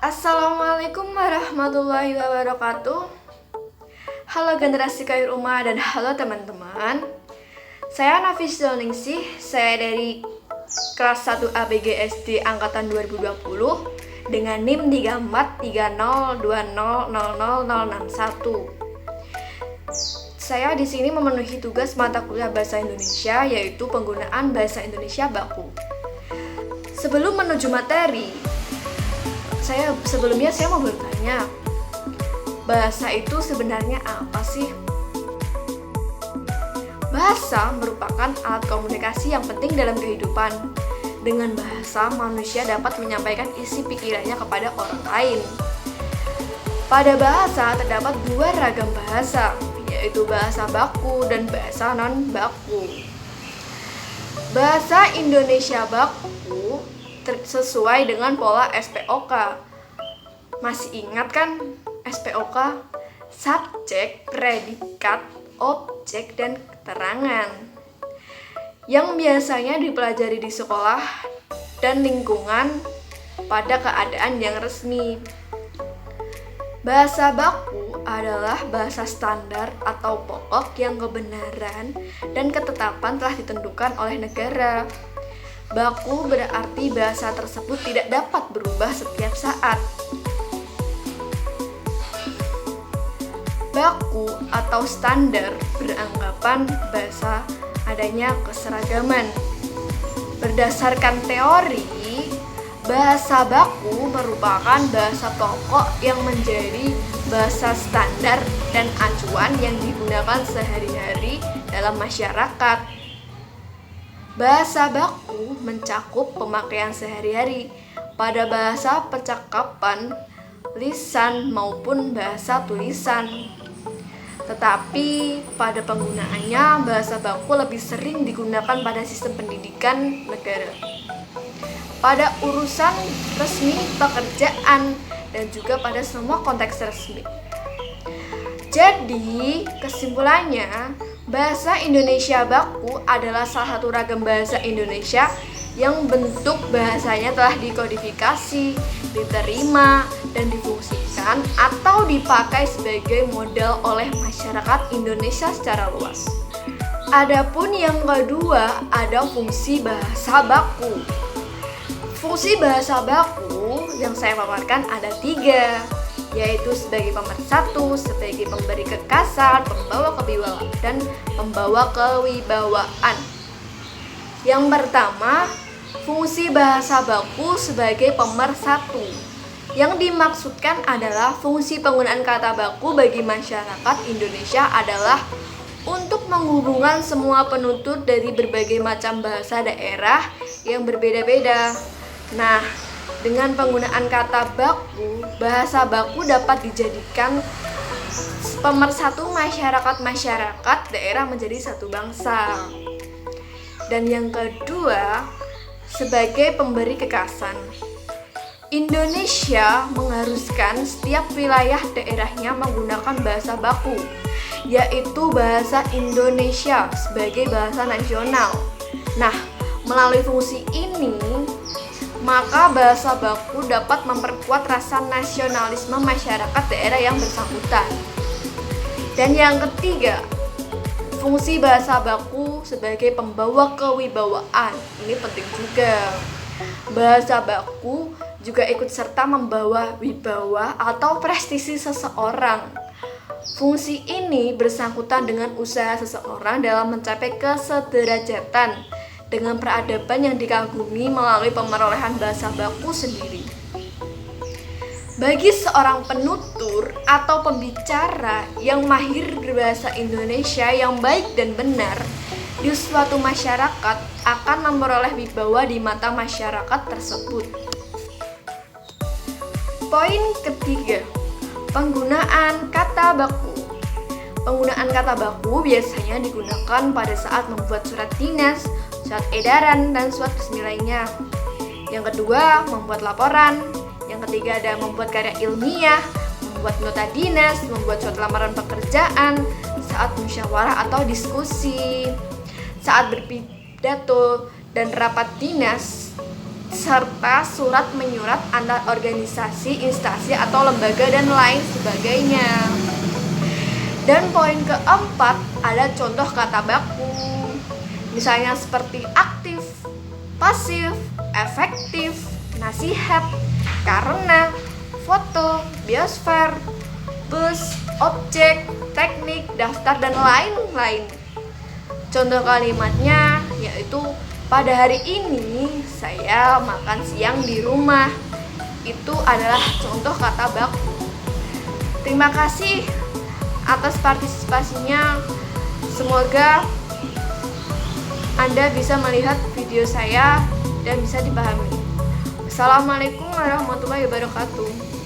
Assalamualaikum warahmatullahi wabarakatuh. Halo generasi Khair Ummah dan halo teman-teman. Saya Nafis Zauningsih, saya dari kelas 1 ABG SD angkatan 2020 dengan NIM 343020000061. Saya di sini memenuhi tugas mata kuliah Bahasa Indonesia, yaitu penggunaan Bahasa Indonesia baku. Sebelum menuju materi, saya mau bertanya, bahasa itu sebenarnya apa sih? Bahasa merupakan alat komunikasi yang penting dalam kehidupan. Dengan bahasa, manusia dapat menyampaikan isi pikirannya kepada orang lain. Pada bahasa terdapat dua ragam bahasa, yaitu bahasa baku dan bahasa non-baku. Bahasa Indonesia baku sesuai dengan pola SPOK. Masih ingat kan SPOK? Subjek, predikat, objek, dan keterangan. Yang biasanya dipelajari di sekolah dan lingkungan pada keadaan yang resmi. Bahasa baku adalah bahasa standar atau pokok yang kebenaran dan ketetapan telah ditentukan oleh negara. Baku berarti bahasa tersebut tidak dapat berubah setiap saat. Baku atau standar beranggapan bahasa adanya keseragaman. Berdasarkan teori, bahasa baku merupakan bahasa pokok yang menjadi bahasa standar dan acuan yang digunakan sehari-hari dalam masyarakat. Bahasa baku mencakup pemakaian sehari-hari pada bahasa percakapan, lisan maupun bahasa tulisan. Tetapi pada penggunaannya, bahasa baku lebih sering digunakan pada sistem pendidikan negara, pada urusan resmi pekerjaan, dan juga pada semua konteks resmi. Jadi, kesimpulannya, bahasa Indonesia baku adalah salah satu ragam bahasa Indonesia yang bentuk bahasanya telah dikodifikasi, diterima, dan difungsikan atau dipakai sebagai modal oleh masyarakat Indonesia secara luas. Adapun yang kedua, ada fungsi bahasa baku. Fungsi bahasa baku yang saya paparkan ada 3, yaitu sebagai pemersatu, sebagai pemberi kekasan, pembawa kewibawaan, dan pembawa kewibawaan. Yang pertama, fungsi bahasa baku sebagai pemersatu. Yang dimaksudkan adalah fungsi penggunaan kata baku bagi masyarakat Indonesia adalah untuk menghubungkan semua penutur dari berbagai macam bahasa daerah yang berbeda-beda. Nah, dengan penggunaan kata baku, bahasa baku dapat dijadikan pemersatu masyarakat daerah menjadi satu bangsa. Dan yang kedua, sebagai pemberi kekasan. Indonesia mengharuskan setiap wilayah daerahnya menggunakan bahasa baku, yaitu bahasa Indonesia sebagai bahasa nasional. Nah, melalui fungsi ini, maka bahasa baku dapat memperkuat rasa nasionalisme masyarakat daerah yang bersangkutan. Dan yang ketiga, fungsi bahasa baku sebagai pembawa kewibawaan. Ini penting juga. Bahasa baku juga ikut serta membawa wibawa atau prestisi seseorang. Fungsi ini bersangkutan dengan usaha seseorang dalam mencapai kesederajatan dengan peradaban yang dikagumi melalui pemerolehan bahasa baku sendiri. Bagi seorang penutur atau pembicara yang mahir berbahasa Indonesia yang baik dan benar, di suatu masyarakat akan memperoleh wibawa di mata masyarakat tersebut. Poin ketiga, penggunaan kata baku. Penggunaan kata baku biasanya digunakan pada saat membuat surat dinas, surat edaran, dan surat resmi lainnya. Yang kedua, membuat laporan. Yang ketiga ada membuat karya ilmiah, membuat nota dinas, membuat surat lamaran pekerjaan, saat musyawarah atau diskusi, saat berpidato dan rapat dinas, serta surat menyurat antar organisasi, instansi atau lembaga dan lain sebagainya. Dan poin keempat ada contoh kata baku. Misalnya seperti aktif, pasif, efektif, nasihat, karena, foto, biosfer, bus, objek, teknik, daftar, dan lain-lain. Contoh kalimatnya yaitu pada hari ini saya makan siang di rumah. Itu adalah contoh kata baku. Terima kasih atas partisipasinya. Semoga Anda bisa melihat video saya dan bisa dipahami. Assalamualaikum warahmatullahi wabarakatuh.